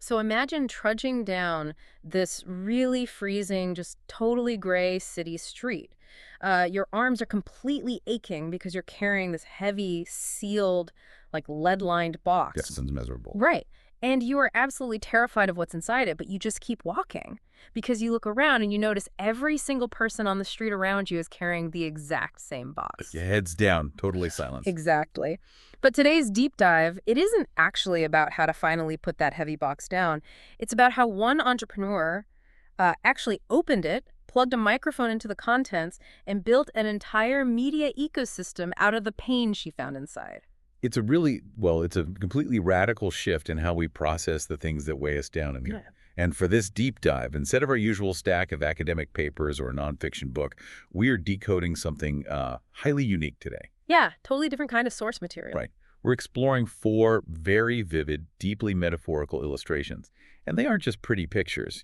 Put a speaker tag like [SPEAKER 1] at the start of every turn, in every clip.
[SPEAKER 1] So imagine trudging down this really freezing, just totally gray city street. Your arms are completely aching because you're carrying this heavy, sealed, like lead-lined
[SPEAKER 2] That
[SPEAKER 1] box.
[SPEAKER 2] sounds miserable.
[SPEAKER 1] Right. And you are absolutely terrified of what's inside it, but you just keep walking because you look around and you notice every single person on the street around you is carrying the exact same box.
[SPEAKER 2] Your head's down, totally silent.
[SPEAKER 1] Exactly. But today's deep dive, it isn't actually about how to finally put that heavy box down. It's about how one entrepreneur actually opened it, plugged a microphone into the contents, and built an entire media ecosystem out of the pain she found inside.
[SPEAKER 2] It's a completely radical shift in how we process the things that weigh us down in here.
[SPEAKER 1] Yeah.
[SPEAKER 2] And for this deep dive, instead of our usual stack of academic papers or a nonfiction book, we are decoding something highly unique today.
[SPEAKER 1] Yeah, totally different kind of source material.
[SPEAKER 2] Right. We're exploring 4 very vivid, deeply metaphorical illustrations. And they aren't just pretty pictures,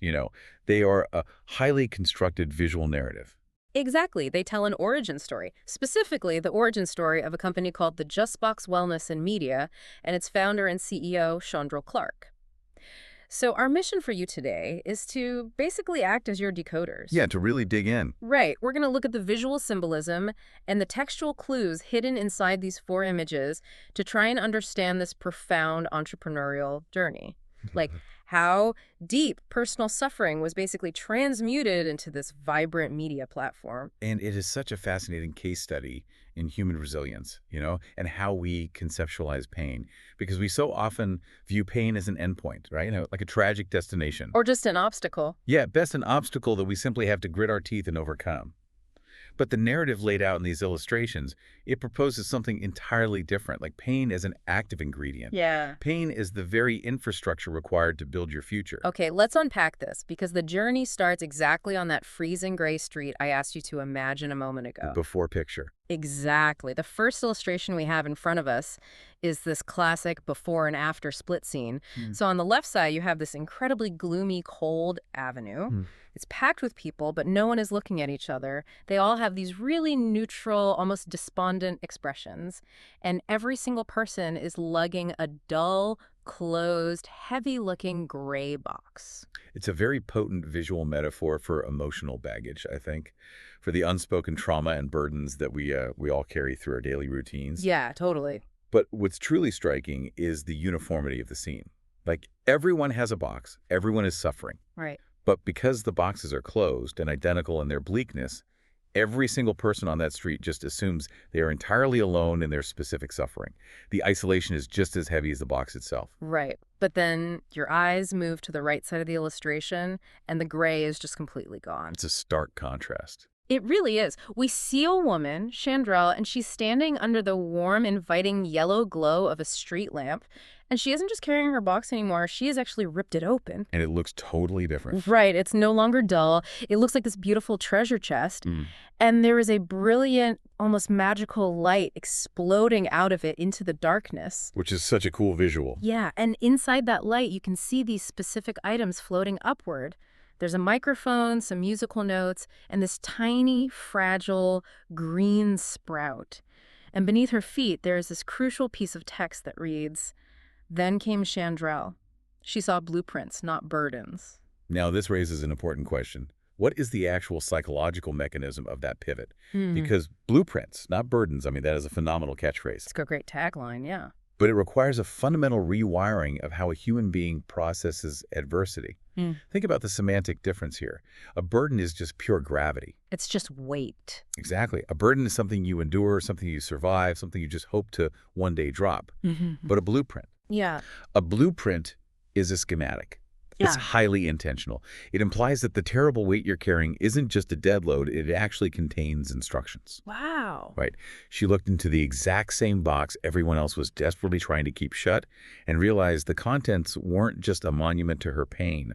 [SPEAKER 2] They are a highly constructed visual narrative.
[SPEAKER 1] Exactly. They tell an origin story, specifically the origin story of a company called the JustBox Wellness Media and its founder and CEO, Shandrell Clark. So our mission for you today is to basically act as your decoders.
[SPEAKER 2] Yeah, to really dig in.
[SPEAKER 1] Right. We're going to look at the visual symbolism and the textual clues hidden inside these 4 images to try and understand this profound entrepreneurial journey. Like how deep personal suffering was basically transmuted into this vibrant media platform.
[SPEAKER 2] And it is such a fascinating case study in human resilience, and how we conceptualize pain. Because we so often view pain as an endpoint, right? Like a tragic destination.
[SPEAKER 1] Or just an obstacle.
[SPEAKER 2] Yeah, best an obstacle that we simply have to grit our teeth and overcome. But the narrative laid out in these illustrations, it proposes something entirely different, like pain as an active ingredient.
[SPEAKER 1] Yeah.
[SPEAKER 2] Pain is the very infrastructure required to build your future.
[SPEAKER 1] Okay, let's unpack this, because the journey starts exactly on that freezing gray street I asked you to imagine a moment ago.
[SPEAKER 2] Before picture.
[SPEAKER 1] Exactly. The first illustration we have in front of us is this classic before and after split scene. So on the left side, you have this incredibly gloomy, cold avenue. It's packed with people, but no one is looking at each other. They all have these really neutral, almost despondent expressions. And every single person is lugging a dull, closed, heavy-looking gray box.
[SPEAKER 2] It's a very potent visual metaphor for emotional baggage, I think, for the unspoken trauma and burdens that we all carry through our daily routines.
[SPEAKER 1] Yeah, totally.
[SPEAKER 2] But what's truly striking is the uniformity of the scene. Like, everyone has a box. Everyone is suffering.
[SPEAKER 1] Right.
[SPEAKER 2] But because the boxes are closed and identical in their bleakness, every single person on that street just assumes they are entirely alone in their specific suffering. The isolation is just as heavy as the box itself.
[SPEAKER 1] Right. But then your eyes move to the right side of the illustration, and the gray is just completely gone.
[SPEAKER 2] It's a stark contrast.
[SPEAKER 1] It really is. We see a woman, Shandrell, and she's standing under the warm, inviting yellow glow of a street lamp. And she isn't just carrying her box anymore. She has actually ripped it open.
[SPEAKER 2] And it looks totally different.
[SPEAKER 1] Right. It's no longer dull. It looks like this beautiful treasure chest. And there is a brilliant, almost magical light exploding out of it into the darkness.
[SPEAKER 2] Which is such a cool visual.
[SPEAKER 1] Yeah. And inside that light, you can see these specific items floating upward. There's a microphone, some musical notes, and this tiny, fragile, green sprout. And beneath her feet, there is this crucial piece of text that reads, "Then came Shandrell. She saw blueprints, not burdens."
[SPEAKER 2] Now, this raises an important question. What is the actual psychological mechanism of that pivot? Because blueprints, not burdens, that is a phenomenal catchphrase.
[SPEAKER 1] It's a great tagline, yeah.
[SPEAKER 2] But it requires a fundamental rewiring of how a human being processes adversity. Think about the semantic difference here. A burden is just pure gravity.
[SPEAKER 1] It's just weight.
[SPEAKER 2] Exactly. A burden is something you endure, something you survive, something you just hope to one day drop. But a blueprint.
[SPEAKER 1] Yeah.
[SPEAKER 2] A blueprint is a schematic. It's highly intentional. It implies that the terrible weight you're carrying isn't just a dead load, it actually contains instructions.
[SPEAKER 1] Wow.
[SPEAKER 2] Right. She looked into the exact same box everyone else was desperately trying to keep shut and realized the contents weren't just a monument to her pain.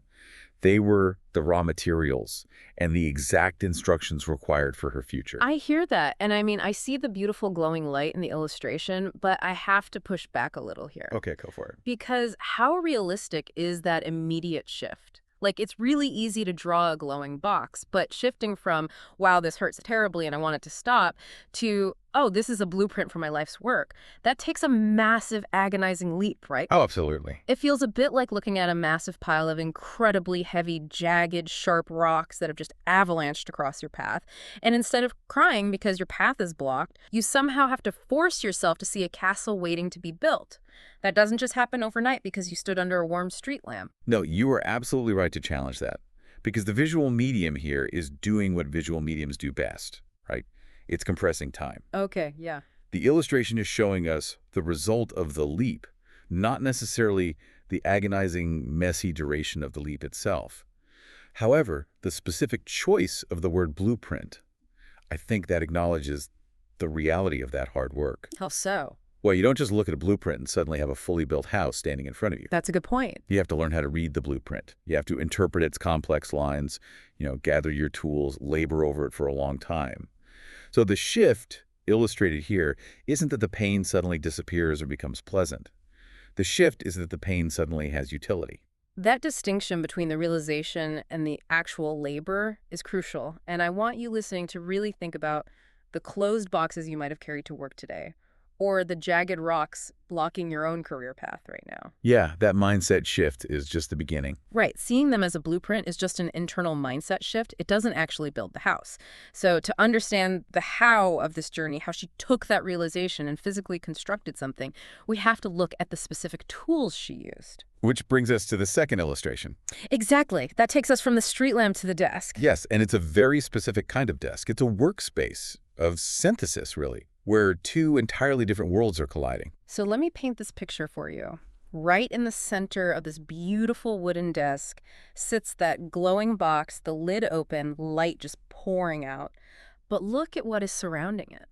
[SPEAKER 2] They were the raw materials and the exact instructions required for her future.
[SPEAKER 1] I hear that. And I see the beautiful glowing light in the illustration, but I have to push back a little here.
[SPEAKER 2] Okay, go for it.
[SPEAKER 1] Because how realistic is that immediate shift? Like, it's really easy to draw a glowing box, but shifting from, wow, this hurts terribly and I want it to stop, to, oh, this is a blueprint for my life's work, that takes a massive, agonizing leap, right?
[SPEAKER 2] Oh, absolutely.
[SPEAKER 1] It feels a bit like looking at a massive pile of incredibly heavy, jagged, sharp rocks that have just avalanched across your path. And instead of crying because your path is blocked, you somehow have to force yourself to see a castle waiting to be built. That doesn't just happen overnight because you stood under a warm street lamp.
[SPEAKER 2] No, you are absolutely right to challenge that, because the visual medium here is doing what visual mediums do best, right? It's compressing time.
[SPEAKER 1] Okay, yeah.
[SPEAKER 2] The illustration is showing us the result of the leap, not necessarily the agonizing, messy duration of the leap itself. However, the specific choice of the word blueprint, I think that acknowledges the reality of that hard work.
[SPEAKER 1] How so?
[SPEAKER 2] Well, you don't just look at a blueprint and suddenly have a fully built house standing in front of you.
[SPEAKER 1] That's a good point.
[SPEAKER 2] You have to learn how to read the blueprint. You have to interpret its complex lines, gather your tools, labor over it for a long time. So the shift illustrated here isn't that the pain suddenly disappears or becomes pleasant. The shift is that the pain suddenly has utility.
[SPEAKER 1] That distinction between the realization and the actual labor is crucial, and I want you listening to really think about the closed boxes you might have carried to work today, or the jagged rocks blocking your own career path right now.
[SPEAKER 2] Yeah, that mindset shift is just the beginning.
[SPEAKER 1] Right. Seeing them as a blueprint is just an internal mindset shift. It doesn't actually build the house. So to understand the how of this journey, how she took that realization and physically constructed something, we have to look at the specific tools she used.
[SPEAKER 2] Which brings us to the second illustration.
[SPEAKER 1] Exactly. That takes us from the street lamp to the desk.
[SPEAKER 2] Yes, and it's a very specific kind of desk. It's a workspace of synthesis, really, where two entirely different worlds are colliding.
[SPEAKER 1] So let me paint this picture for you. Right in the center of this beautiful wooden desk sits that glowing box, the lid open, light just pouring out. But look at what is surrounding it.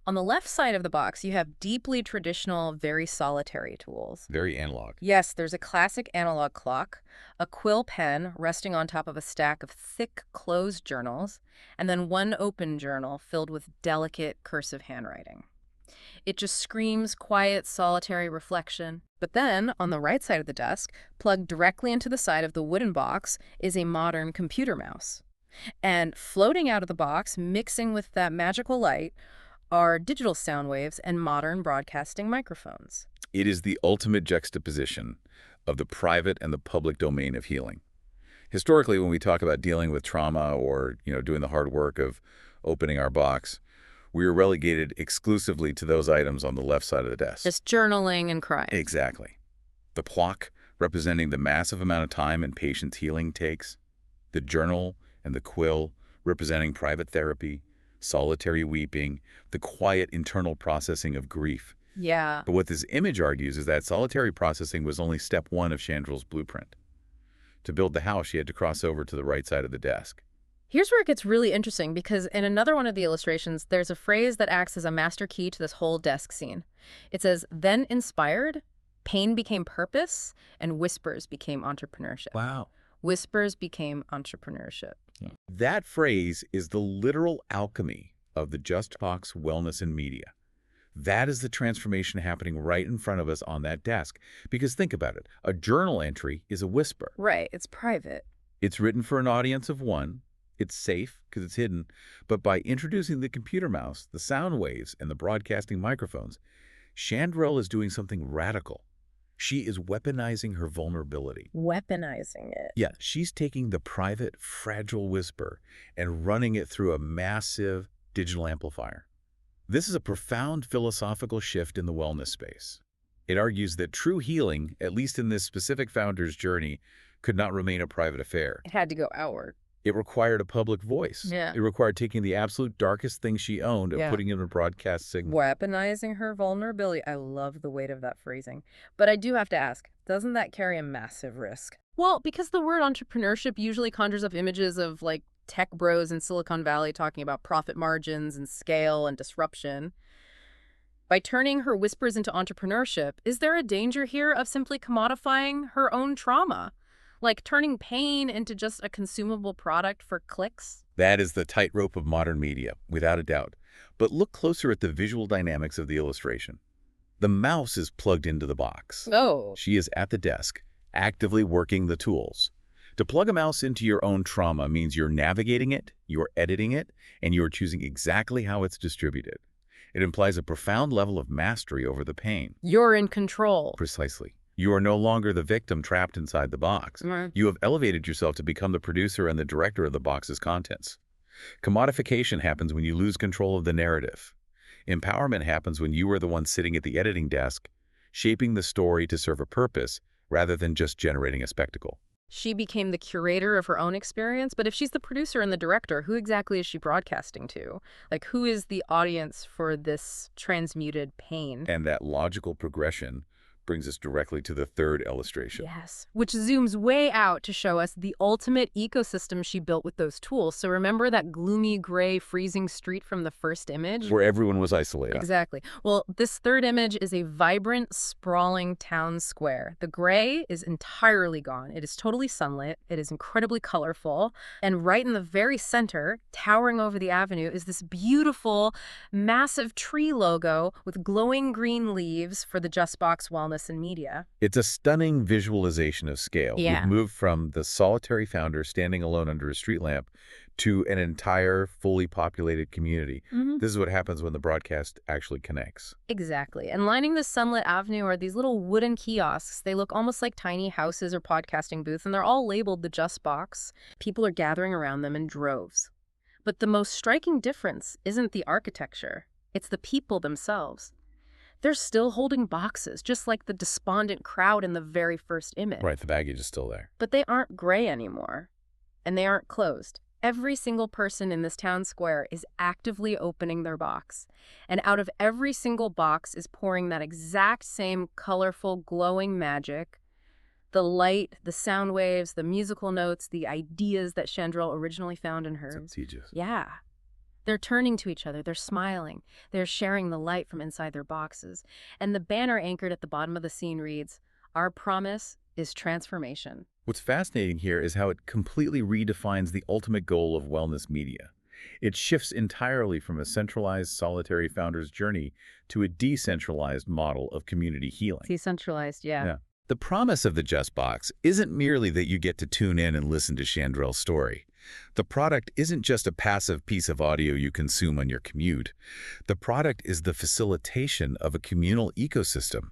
[SPEAKER 1] On the left side of the box, you have deeply traditional, very solitary tools.
[SPEAKER 2] Very analog.
[SPEAKER 1] Yes, there's a classic analog clock, a quill pen resting on top of a stack of thick closed journals, and then one open journal filled with delicate cursive handwriting. It just screams quiet, solitary reflection. But then, on the right side of the desk, plugged directly into the side of the wooden box, is a modern computer mouse. And floating out of the box, mixing with that magical light, are digital sound waves and modern broadcasting microphones.
[SPEAKER 2] It is the ultimate juxtaposition of the private and the public domain of healing. Historically, when we talk about dealing with trauma or, doing the hard work of opening our box, we are relegated exclusively to those items on the left side of the desk.
[SPEAKER 1] Just journaling and crying.
[SPEAKER 2] Exactly. The clock, representing the massive amount of time and patience healing takes. The journal and the quill, representing private therapy, solitary weeping, the quiet internal processing of grief.
[SPEAKER 1] Yeah.
[SPEAKER 2] But what this image argues is that solitary processing was only step one of Shandrell's blueprint. To build the house, she had to cross over to the right side of the desk.
[SPEAKER 1] Here's where it gets really interesting, because in another one of the illustrations, there's a phrase that acts as a master key to this whole desk scene. It says, "Then inspired, pain became purpose, and whispers became entrepreneurship."
[SPEAKER 2] Wow.
[SPEAKER 1] Whispers became entrepreneurship.
[SPEAKER 2] That phrase is the literal alchemy of the JustBox Wellness Media. That is the transformation happening right in front of us on that desk. Because think about it. A journal entry is a whisper.
[SPEAKER 1] Right. It's private.
[SPEAKER 2] It's written for an audience of one. It's safe because it's hidden. But by introducing the computer mouse, the sound waves, and the broadcasting microphones, Shandrell is doing something radical. She is weaponizing her vulnerability.
[SPEAKER 1] Weaponizing it.
[SPEAKER 2] Yeah, she's taking the private, fragile whisper and running it through a massive digital amplifier. This is a profound philosophical shift in the wellness space. It argues that true healing, at least in this specific founder's journey, could not remain a private affair.
[SPEAKER 1] It had to go outward.
[SPEAKER 2] It required a public voice.
[SPEAKER 1] Yeah.
[SPEAKER 2] It required taking the absolute darkest thing she owned and putting it in a broadcast signal.
[SPEAKER 1] Weaponizing her vulnerability. I love the weight of that phrasing. But I do have to ask, doesn't that carry a massive risk? Well, because the word entrepreneurship usually conjures up images of like tech bros in Silicon Valley talking about profit margins and scale and disruption. By turning her whispers into entrepreneurship, is there a danger here of simply commodifying her own trauma? Like turning pain into just a consumable product for clicks?
[SPEAKER 2] That is the tightrope of modern media, without a doubt. But look closer at the visual dynamics of the illustration. The mouse is plugged into the box.
[SPEAKER 1] Oh.
[SPEAKER 2] She is at the desk, actively working the tools. To plug a mouse into your own trauma means you're navigating it, you're editing it, and you're choosing exactly how it's distributed. It implies a profound level of mastery over the pain.
[SPEAKER 1] You're in control.
[SPEAKER 2] Precisely. You are no longer the victim trapped inside the box. You have elevated yourself to become the producer and the director of the box's contents. Commodification happens when you lose control of the narrative. Empowerment happens when you are the one sitting at the editing desk, shaping the story to serve a purpose rather than just generating a spectacle.
[SPEAKER 1] She became the curator of her own experience, but if she's the producer and the director, who exactly is she broadcasting to? Like, who is the audience for this transmuted pain?
[SPEAKER 2] And that logical progression brings us directly to the third illustration.
[SPEAKER 1] Yes, which zooms way out to show us the ultimate ecosystem she built with those tools. So remember that gloomy, gray, freezing street from the first image?
[SPEAKER 2] Where everyone was isolated.
[SPEAKER 1] Exactly. Well, this third image is a vibrant, sprawling town square. The gray is entirely gone. It is totally sunlit. It is incredibly colorful. And right in the very center, towering over the avenue, is this beautiful, massive tree logo with glowing green leaves for the JustBox Wellness Media.
[SPEAKER 2] It's a stunning visualization of scale.
[SPEAKER 1] Yeah.
[SPEAKER 2] We've moved from the solitary founder standing alone under a street lamp to an entire, fully populated community. This is what happens when the broadcast actually connects.
[SPEAKER 1] Exactly. And lining this sunlit avenue are these little wooden kiosks. They look almost like tiny houses or podcasting booths, and they're all labeled the JustBox. People are gathering around them in droves. But the most striking difference isn't the architecture. It's the people themselves. They're still holding boxes, just like the despondent crowd in the very first image.
[SPEAKER 2] Right, the baggage is still there.
[SPEAKER 1] But they aren't gray anymore, and they aren't closed. Every single person in this town square is actively opening their box. And out of every single box is pouring that exact same colorful, glowing magic. The light, the sound waves, the musical notes, the ideas that Shandrell originally found in hers.
[SPEAKER 2] Subtiges.
[SPEAKER 1] Yeah. They're turning to each other. They're smiling. They're sharing the light from inside their boxes. And the banner anchored at the bottom of the scene reads, "Our promise is transformation."
[SPEAKER 2] What's fascinating here is how it completely redefines the ultimate goal of wellness media. It shifts entirely from a centralized, solitary founder's journey to a decentralized model of community healing.
[SPEAKER 1] Decentralized, yeah.
[SPEAKER 2] The promise of the JustBox isn't merely that you get to tune in and listen to Shandrell's story. The product isn't just a passive piece of audio you consume on your commute. The product is the facilitation of a communal ecosystem.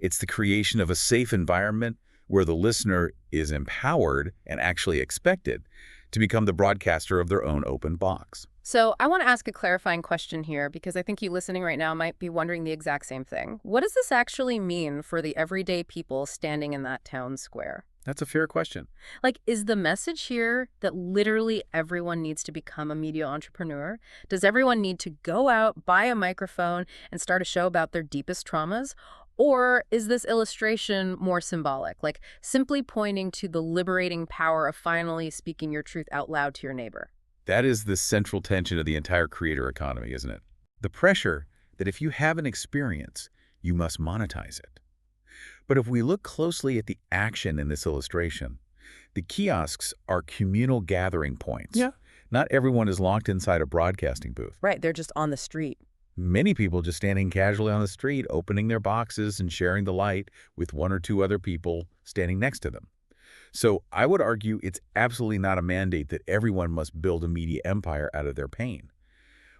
[SPEAKER 2] It's the creation of a safe environment where the listener is empowered and actually expected to become the broadcaster of their own open box.
[SPEAKER 1] So I want to ask a clarifying question here because I think you listening right now might be wondering the exact same thing. What does this actually mean for the everyday people standing in that town square?
[SPEAKER 2] That's a fair question.
[SPEAKER 1] Like, is the message here that literally everyone needs to become a media entrepreneur? Does everyone need to go out, buy a microphone, and start a show about their deepest traumas? Or is this illustration more symbolic, like simply pointing to the liberating power of finally speaking your truth out loud to your neighbor?
[SPEAKER 2] That is the central tension of the entire creator economy, isn't it? The pressure that if you have an experience, you must monetize it. But if we look closely at the action in this illustration, the kiosks are communal gathering points.
[SPEAKER 1] Yeah.
[SPEAKER 2] Not everyone is locked inside a broadcasting booth.
[SPEAKER 1] Right, they're just on the street.
[SPEAKER 2] Many people just standing casually on the street, opening their boxes and sharing the light with one or two other people standing next to them. So I would argue it's absolutely not a mandate that everyone must build a media empire out of their pain.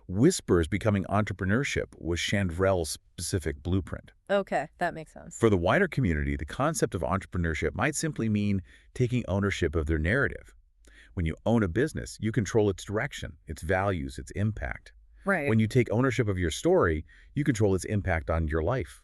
[SPEAKER 2] Whispers becoming entrepreneurship was Shandrell's specific blueprint.
[SPEAKER 1] Okay, that makes sense.
[SPEAKER 2] For the wider community, the concept of entrepreneurship might simply mean taking ownership of their narrative. When you own a business, you control its direction, its values, its impact.
[SPEAKER 1] Right.
[SPEAKER 2] When you take ownership of your story, you control its impact on your life.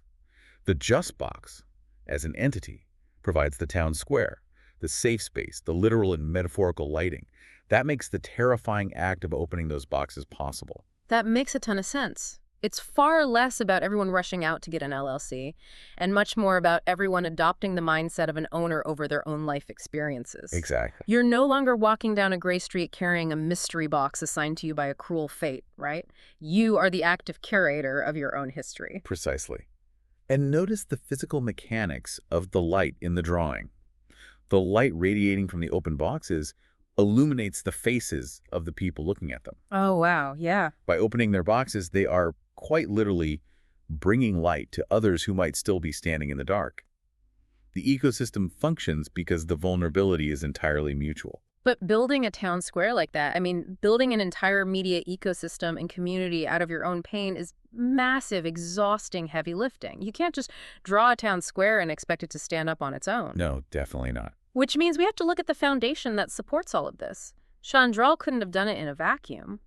[SPEAKER 2] The JustBox, as an entity, provides the town square, the safe space, the literal and metaphorical lighting. That makes the terrifying act of opening those boxes possible.
[SPEAKER 1] That makes a ton of sense. It's far less about everyone rushing out to get an LLC and much more about everyone adopting the mindset of an owner over their own life experiences.
[SPEAKER 2] Exactly.
[SPEAKER 1] You're no longer walking down a gray street carrying a mystery box assigned to you by a cruel fate, right? You are the active curator of your own history.
[SPEAKER 2] Precisely. And notice the physical mechanics of the light in the drawing. The light radiating from the open boxes illuminates the faces of the people looking at them.
[SPEAKER 1] Oh, wow. Yeah.
[SPEAKER 2] By opening their boxes, they are quite literally bringing light to others who might still be standing in the dark. The ecosystem functions because the vulnerability is entirely mutual.
[SPEAKER 1] But building a town square like that, I mean, building an entire media ecosystem and community out of your own pain is massive, exhausting, heavy lifting. You can't just draw a town square and expect it to stand up on its own.
[SPEAKER 2] No, definitely not.
[SPEAKER 1] Which means we have to look at the foundation that supports all of this. Shandrell couldn't have done it in a vacuum.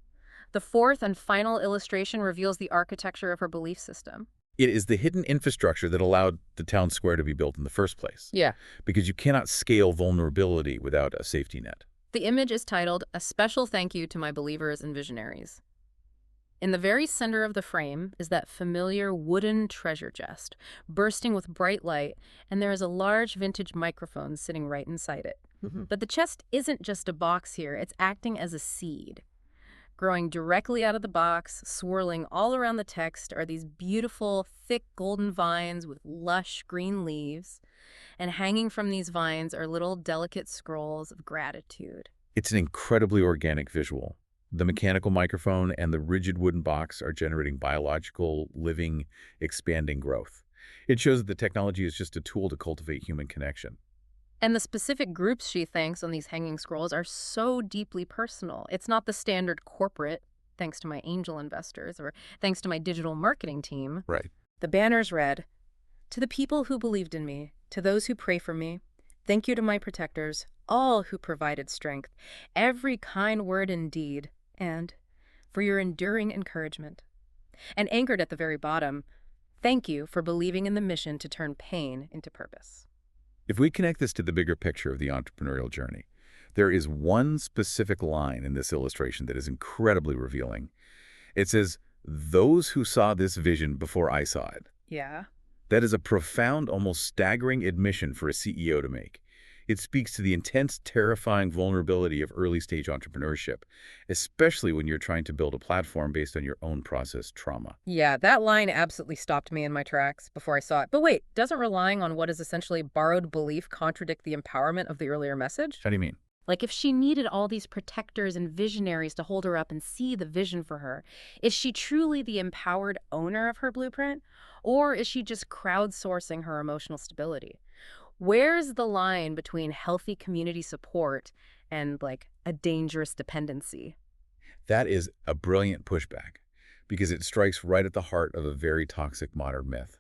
[SPEAKER 1] The fourth and final illustration reveals the architecture of her belief system.
[SPEAKER 2] It is the hidden infrastructure that allowed the town square to be built in the first place.
[SPEAKER 1] Yeah.
[SPEAKER 2] Because you cannot scale vulnerability without a safety net.
[SPEAKER 1] The image is titled, "A Special Thank You to My Believers and Visionaries." In the very center of the frame is that familiar wooden treasure chest, bursting with bright light, and there is a large vintage microphone sitting right inside it. But the chest isn't just a box here, it's acting as a seed. Growing directly out of the box, swirling all around the text, are these beautiful, thick golden vines with lush green leaves. And hanging from these vines are little delicate scrolls of gratitude.
[SPEAKER 2] It's an incredibly organic visual. The mechanical microphone and the rigid wooden box are generating biological, living, expanding growth. It shows that the technology is just a tool to cultivate human connection.
[SPEAKER 1] And the specific groups she thanks on these hanging scrolls are so deeply personal. It's not the standard corporate, thanks to my angel investors, or thanks to my digital marketing team.
[SPEAKER 2] Right.
[SPEAKER 1] The banners read, "To the people who believed in me, to those who pray for me, thank you to my protectors, all who provided strength, every kind word and deed, and for your enduring encouragement." And anchored at the very bottom, "Thank you for believing in the mission to turn pain into purpose."
[SPEAKER 2] If we connect this to the bigger picture of the entrepreneurial journey, there is one specific line in this illustration that is incredibly revealing. It says, "Those who saw this vision before I saw it."
[SPEAKER 1] Yeah.
[SPEAKER 2] That is a profound, almost staggering admission for a CEO to make. It speaks to the intense, terrifying vulnerability of early-stage entrepreneurship, especially when you're trying to build a platform based on your own processed trauma.
[SPEAKER 1] Yeah, that line absolutely stopped me in my tracks before I saw it. But wait, doesn't relying on what is essentially borrowed belief contradict the empowerment of the earlier message?
[SPEAKER 2] How do you mean?
[SPEAKER 1] Like, if she needed all these protectors and visionaries to hold her up and see the vision for her, is she truly the empowered owner of her blueprint? Or is she just crowdsourcing her emotional stability? Where's the line between healthy community support and, like, a dangerous dependency?
[SPEAKER 2] That is a brilliant pushback, because it strikes right at the heart of a very toxic modern myth.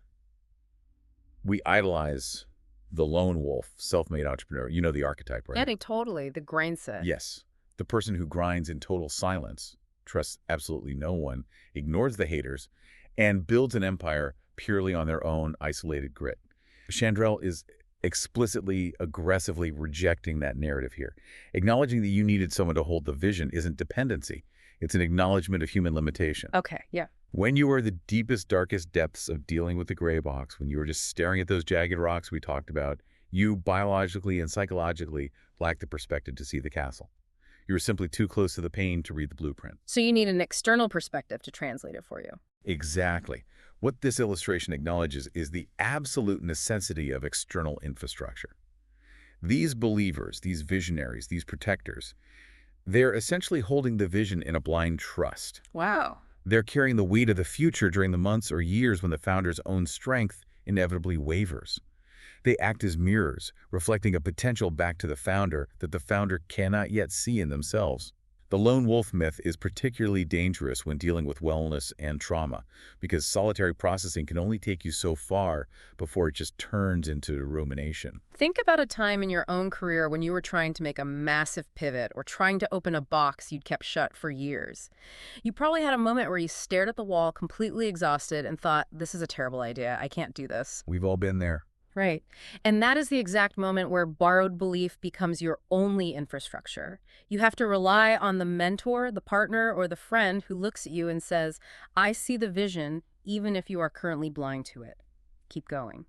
[SPEAKER 2] We idolize the lone wolf, self-made entrepreneur. You know the archetype, right?
[SPEAKER 1] Yeah, totally. The grind set.
[SPEAKER 2] Yes. The person who grinds in total silence, trusts absolutely no one, ignores the haters, and builds an empire purely on their own isolated grit. Shandrell is explicitly, aggressively rejecting that narrative here. Acknowledging that you needed someone to hold the vision isn't dependency. It's an acknowledgement of human limitation.
[SPEAKER 1] Okay, yeah.
[SPEAKER 2] When you are the deepest, darkest depths of dealing with the gray box, when you were just staring at those jagged rocks we talked about, you biologically and psychologically lack the perspective to see the castle. You were simply too close to the pain to read the blueprint.
[SPEAKER 1] So you need an external perspective to translate it for you.
[SPEAKER 2] Exactly. What this illustration acknowledges is the absolute necessity of external infrastructure. These believers, these visionaries, these protectors, they're essentially holding the vision in a blind trust.
[SPEAKER 1] Wow.
[SPEAKER 2] They're carrying the weight of the future during the months or years when the founder's own strength inevitably wavers. They act as mirrors, reflecting a potential back to the founder that the founder cannot yet see in themselves. The lone wolf myth is particularly dangerous when dealing with wellness and trauma, because solitary processing can only take you so far before it just turns into rumination.
[SPEAKER 1] Think about a time in your own career when you were trying to make a massive pivot or trying to open a box you'd kept shut for years. You probably had a moment where you stared at the wall completely exhausted and thought, "This is a terrible idea. I can't do this."
[SPEAKER 2] We've all been there.
[SPEAKER 1] Right. And that is the exact moment where borrowed belief becomes your only infrastructure. You have to rely on the mentor, the partner, or the friend who looks at you and says, "I see the vision, even if you are currently blind to it. Keep going."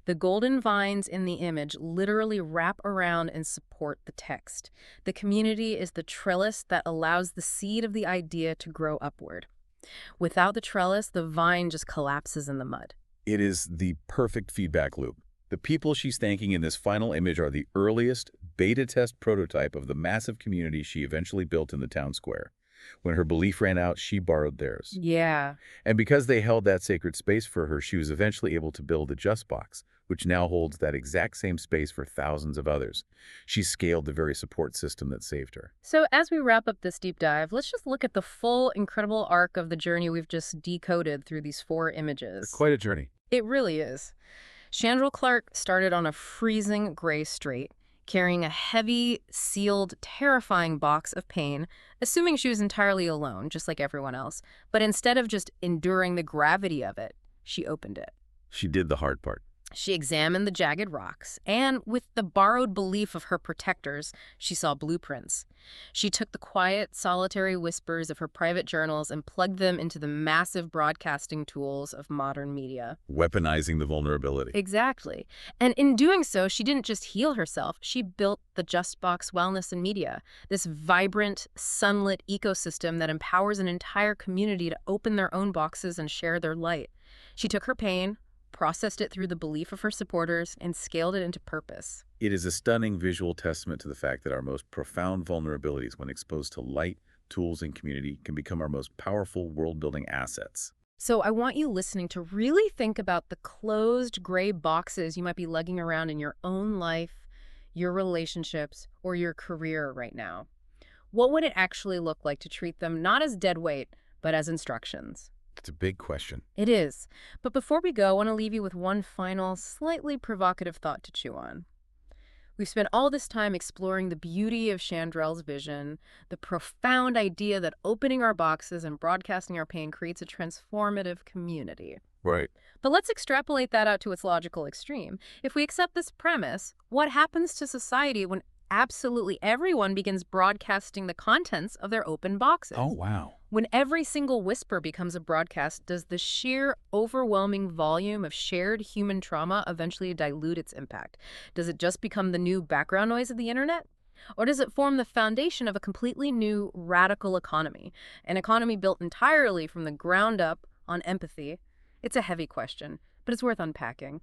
[SPEAKER 1] The golden vines in the image literally wrap around and support the text. The community is the trellis that allows the seed of the idea to grow upward. Without the trellis, the vine just collapses in the mud.
[SPEAKER 2] It is the perfect feedback loop. The people she's thanking in this final image are the earliest beta test prototype of the massive community she eventually built in the town square. When her belief ran out, she borrowed theirs.
[SPEAKER 1] Yeah.
[SPEAKER 2] And because they held that sacred space for her, she was eventually able to build a JustBox which now holds that exact same space for thousands of others. She scaled the very support system that saved her.
[SPEAKER 1] So as we wrap up this deep dive, let's just look at the full, incredible arc of the journey we've just decoded through these 4 images.
[SPEAKER 2] Quite a journey.
[SPEAKER 1] It really is. Shandrell Clark started on a freezing gray street, carrying a heavy, sealed, terrifying box of pain, assuming she was entirely alone, just like everyone else. But instead of just enduring the gravity of it, she opened it.
[SPEAKER 2] She did the hard part.
[SPEAKER 1] She examined the jagged rocks, and with the borrowed belief of her protectors, she saw blueprints. She took the quiet, solitary whispers of her private journals and plugged them into the massive broadcasting tools of modern media.
[SPEAKER 2] Weaponizing the vulnerability.
[SPEAKER 1] Exactly. And in doing so, she didn't just heal herself, she built the JustBox Wellness Media, this vibrant, sunlit ecosystem that empowers an entire community to open their own boxes and share their light. She took her pain, processed it through the belief of her supporters, and scaled it into purpose.
[SPEAKER 2] It is a stunning visual testament to the fact that our most profound vulnerabilities, when exposed to light, tools, and community, can become our most powerful world-building assets.
[SPEAKER 1] So I want you listening to really think about the closed gray boxes you might be lugging around in your own life, your relationships, or your career right now. What would it actually look like to treat them not as dead weight, but as instructions?
[SPEAKER 2] It's a big question.
[SPEAKER 1] It is. But before we go, I want to leave you with one final, slightly provocative thought to chew on. We've spent all this time exploring the beauty of Shandrell's vision, the profound idea that opening our boxes and broadcasting our pain creates a transformative community.
[SPEAKER 2] Right.
[SPEAKER 1] But let's extrapolate that out to its logical extreme. If we accept this premise, what happens to society when absolutely everyone begins broadcasting the contents of their open boxes?
[SPEAKER 2] Oh, wow.
[SPEAKER 1] When every single whisper becomes a broadcast, does the sheer, overwhelming volume of shared human trauma eventually dilute its impact? Does it just become the new background noise of the internet? Or does it form the foundation of a completely new, radical economy? An economy built entirely from the ground up on empathy? It's a heavy question, but it's worth unpacking.